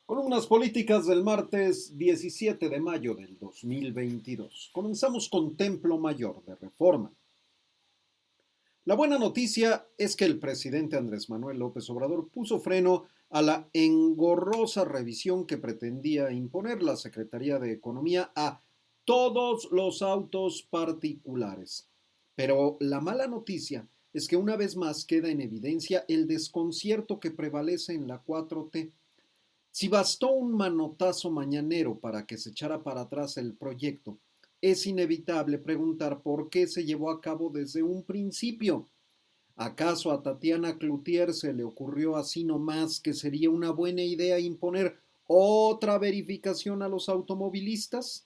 Columnas políticas del martes 17 de mayo del 2022. Comenzamos con Templo Mayor de Reforma. La buena noticia es que el presidente Andrés Manuel López Obrador puso freno a la engorrosa revisión que pretendía imponer la Secretaría de Economía a todos los autos particulares. Pero la mala noticia es que una vez más queda en evidencia el desconcierto que prevalece en la 4T. Si bastó un manotazo mañanero para que se echara para atrás el proyecto, es inevitable preguntar por qué se llevó a cabo desde un principio. ¿Acaso a Tatiana Cloutier se le ocurrió así nomás que sería una buena idea imponer otra verificación a los automovilistas?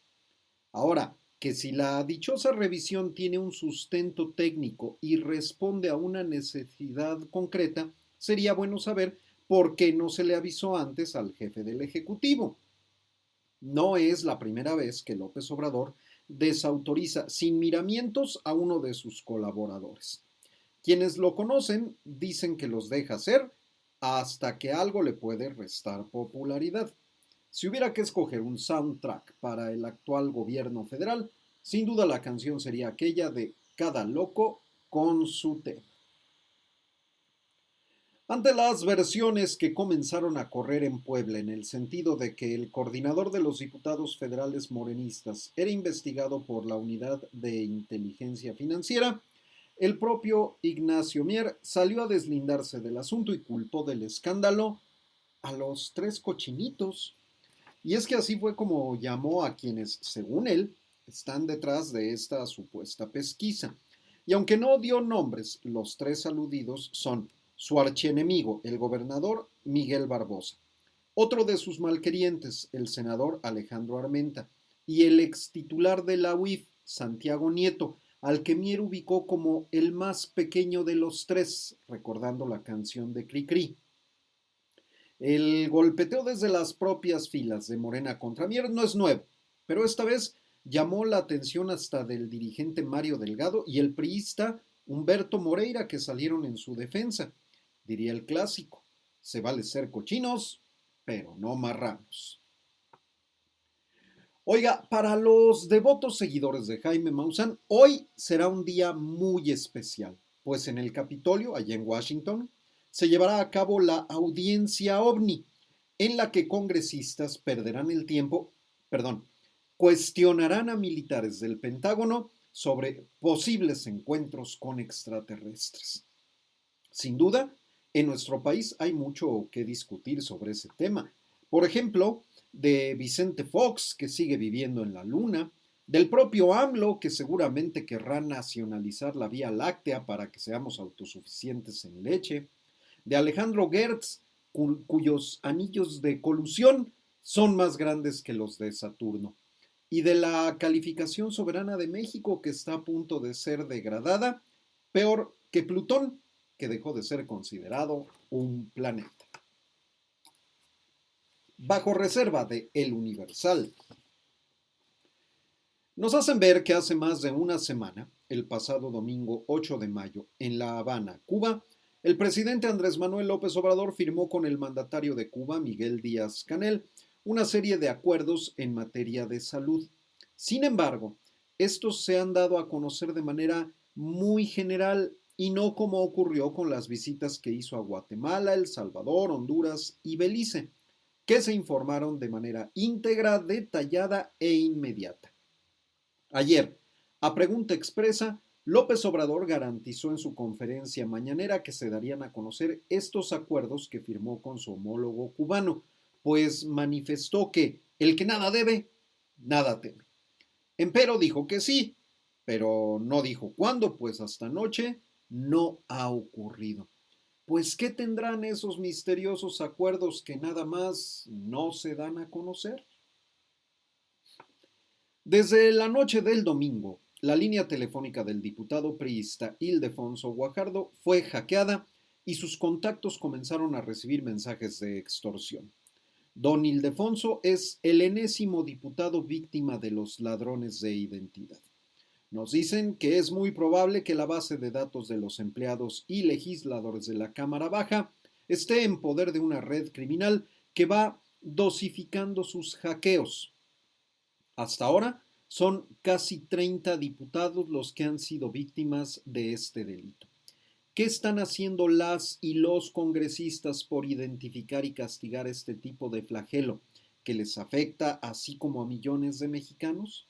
Ahora, que si la dichosa revisión tiene un sustento técnico y responde a una necesidad concreta, sería bueno saber por qué no se le avisó antes al jefe del Ejecutivo. No es la primera vez que López Obrador desautoriza sin miramientos a uno de sus colaboradores. Quienes lo conocen dicen que los deja hacer hasta que algo le puede restar popularidad. Si hubiera que escoger un soundtrack para el actual gobierno federal, sin duda la canción sería aquella de Cada loco con su tema. Ante las versiones que comenzaron a correr en Puebla en el sentido de que el coordinador de los diputados federales morenistas era investigado por la Unidad de Inteligencia Financiera, el propio Ignacio Mier salió a deslindarse del asunto y culpó del escándalo a los tres cochinitos. Y es que así fue como llamó a quienes, según él, están detrás de esta supuesta pesquisa. Y aunque no dio nombres, los tres aludidos son su archienemigo, el gobernador Miguel Barbosa, otro de sus malquerientes, el senador Alejandro Armenta, y el ex titular de la UIF, Santiago Nieto, al que Mier ubicó como el más pequeño de los tres, recordando la canción de Cricri. El golpeteo desde las propias filas de Morena contra Mier no es nuevo, pero esta vez llamó la atención hasta del dirigente Mario Delgado y el priista Humberto Moreira, que salieron en su defensa. Diría el clásico, se vale ser cochinos, pero no marranos. Oiga, para los devotos seguidores de Jaime Maussan, hoy será un día muy especial, pues en el Capitolio, allá en Washington, se llevará a cabo la audiencia ovni, en la que congresistas perderán el tiempo, perdón, cuestionarán a militares del Pentágono sobre posibles encuentros con extraterrestres. Sin duda, en nuestro país hay mucho que discutir sobre ese tema. Por ejemplo, de Vicente Fox, que sigue viviendo en la Luna, del propio AMLO, que seguramente querrá nacionalizar la Vía Láctea para que seamos autosuficientes en leche, de Alejandro Gertz, cuyos anillos de colusión son más grandes que los de Saturno, y de la calificación soberana de México, que está a punto de ser degradada, peor que Plutón, que dejó de ser considerado un planeta. Bajo reserva de El Universal, nos hacen ver que hace más de una semana, el pasado domingo 8 de mayo, en La Habana, Cuba, el presidente Andrés Manuel López Obrador firmó con el mandatario de Cuba, Miguel Díaz-Canel, una serie de acuerdos en materia de salud. Sin embargo, estos se han dado a conocer de manera muy general y no como ocurrió con las visitas que hizo a Guatemala, El Salvador, Honduras y Belice, que se informaron de manera íntegra, detallada e inmediata. Ayer, a pregunta expresa, López Obrador garantizó en su conferencia mañanera que se darían a conocer estos acuerdos que firmó con su homólogo cubano, pues manifestó que el que nada debe, nada teme. Empero dijo que sí, pero no dijo cuándo, pues hasta anoche no ha ocurrido. Pues, ¿qué tendrán esos misteriosos acuerdos que nada más no se dan a conocer? Desde la noche del domingo, la línea telefónica del diputado priista Ildefonso Guajardo fue hackeada y sus contactos comenzaron a recibir mensajes de extorsión. Don Ildefonso es el enésimo diputado víctima de los ladrones de identidad. Nos dicen que es muy probable que la base de datos de los empleados y legisladores de la Cámara Baja esté en poder de una red criminal que va dosificando sus hackeos. Hasta ahora son casi 30 diputados los que han sido víctimas de este delito. ¿Qué están haciendo las y los congresistas por identificar y castigar este tipo de flagelo que les afecta así como a millones de mexicanos?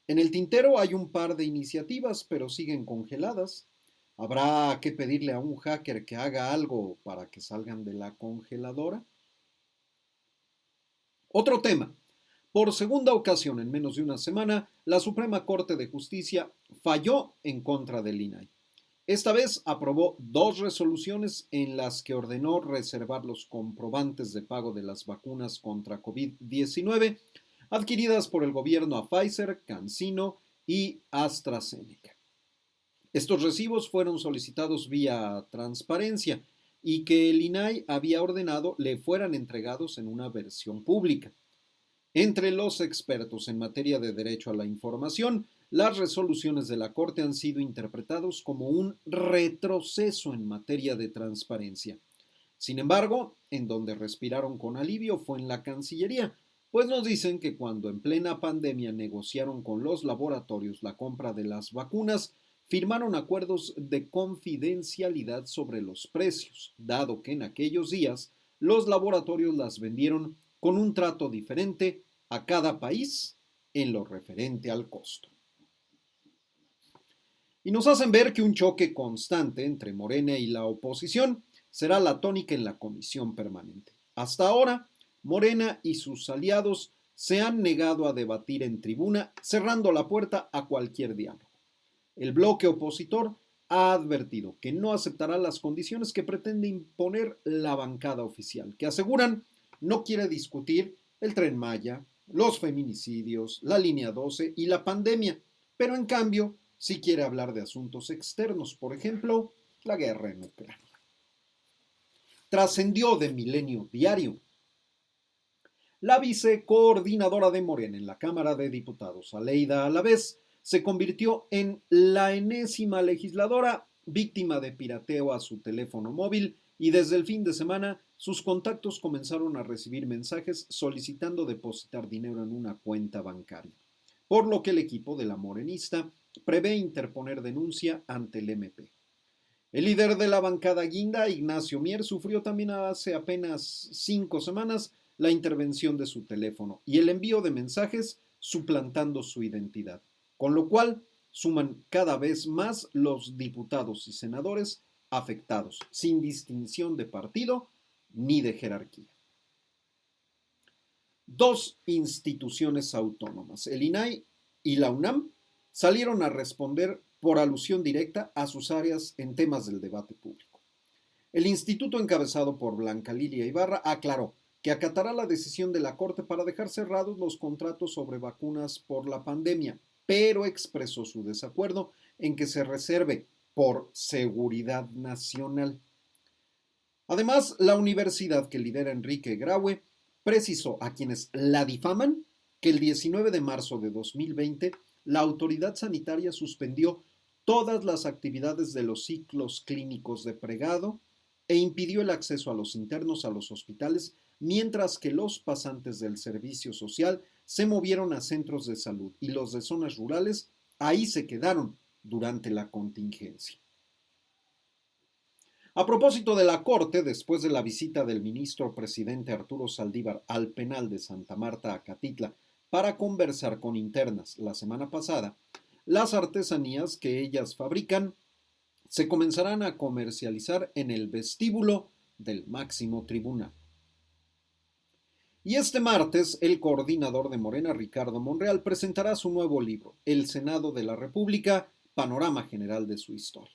En el tintero hay un par de iniciativas, pero siguen congeladas. ¿Habrá que pedirle a un hacker que haga algo para que salgan de la congeladora? Otro tema. Por segunda ocasión en menos de una semana, la Suprema Corte de Justicia falló en contra del INAI. Esta vez aprobó dos resoluciones en las que ordenó reservar los comprobantes de pago de las vacunas contra COVID-19 adquiridas por el gobierno a Pfizer, CanSino y AstraZeneca. Estos recibos fueron solicitados vía transparencia y que el INAI había ordenado le fueran entregados en una versión pública. Entre los expertos en materia de derecho a la información, las resoluciones de la Corte han sido interpretados como un retroceso en materia de transparencia. Sin embargo, en donde respiraron con alivio fue en la Cancillería, pues nos dicen que cuando en plena pandemia negociaron con los laboratorios la compra de las vacunas, firmaron acuerdos de confidencialidad sobre los precios, dado que en aquellos días los laboratorios las vendieron con un trato diferente a cada país en lo referente al costo. Y nos hacen ver que un choque constante entre Morena y la oposición será la tónica en la comisión permanente. Hasta ahora, Morena y sus aliados se han negado a debatir en tribuna, cerrando la puerta a cualquier diálogo. El bloque opositor ha advertido que no aceptará las condiciones que pretende imponer la bancada oficial, que aseguran no quiere discutir el Tren Maya, los feminicidios, la línea 12 y la pandemia, pero en cambio sí quiere hablar de asuntos externos, por ejemplo, la guerra en Ucrania. Trascendió de Milenio Diario. La vicecoordinadora de Morena en la Cámara de Diputados, Aleida Alavés, se convirtió en la enésima legisladora víctima de pirateo a su teléfono móvil y desde el fin de semana sus contactos comenzaron a recibir mensajes solicitando depositar dinero en una cuenta bancaria, por lo que el equipo de la morenista prevé interponer denuncia ante el MP. El líder de la bancada guinda, Ignacio Mier, sufrió también hace apenas 5 semanas la intervención de su teléfono y el envío de mensajes suplantando su identidad, con lo cual suman cada vez más los diputados y senadores afectados, sin distinción de partido ni de jerarquía. Dos instituciones autónomas, el INAI y la UNAM, salieron a responder por alusión directa a sus áreas en temas del debate público. El instituto encabezado por Blanca Lilia Ibarra aclaró que acatará la decisión de la Corte para dejar cerrados los contratos sobre vacunas por la pandemia, pero expresó su desacuerdo en que se reserve por seguridad nacional. Además, la universidad que lidera Enrique Graue precisó a quienes la difaman que el 19 de marzo de 2020 la autoridad sanitaria suspendió todas las actividades de los ciclos clínicos de pregrado e impidió el acceso a los internos a los hospitales, mientras que los pasantes del servicio social se movieron a centros de salud y los de zonas rurales ahí se quedaron durante la contingencia. A propósito de la Corte, después de la visita del ministro presidente Arturo Saldívar al penal de Santa Marta, Acatitla, para conversar con internas la semana pasada, las artesanías que ellas fabrican se comenzarán a comercializar en el vestíbulo del máximo tribunal. Y este martes, el coordinador de Morena, Ricardo Monreal, presentará su nuevo libro, El Senado de la República, Panorama General de su Historia,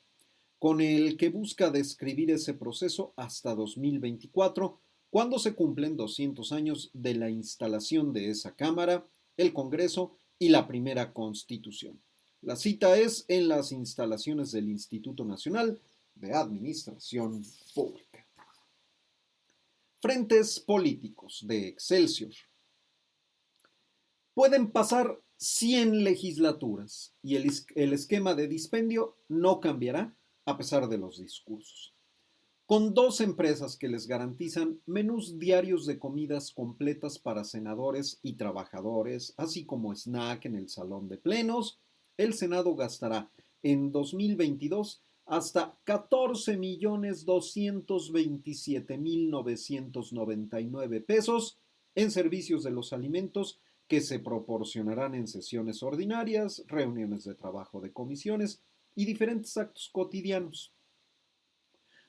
con el que busca describir ese proceso hasta 2024, cuando se cumplen 200 años de la instalación de esa Cámara, el Congreso y la primera Constitución. La cita es en las instalaciones del Instituto Nacional de Administración Pública. Frentes políticos de Excelsior. Pueden pasar 100 legislaturas y el esquema de dispendio no cambiará a pesar de los discursos. con 2 empresas que les garantizan menús diarios de comidas completas para senadores y trabajadores, así como snack en el salón de plenos. El Senado gastará en 2022 hasta 14.227.999 pesos en servicios de los alimentos que se proporcionarán en sesiones ordinarias, reuniones de trabajo de comisiones y diferentes actos cotidianos.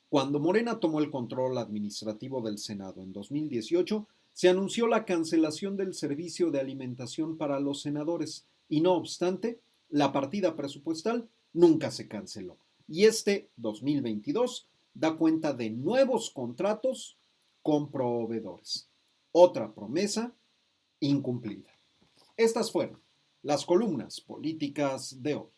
Cuando Morena tomó el control administrativo del Senado en 2018, se anunció la cancelación del servicio de alimentación para los senadores y no obstante, la partida presupuestal nunca se canceló. Y este 2022 da cuenta de nuevos contratos con proveedores. Otra promesa incumplida. Estas fueron las columnas políticas de hoy.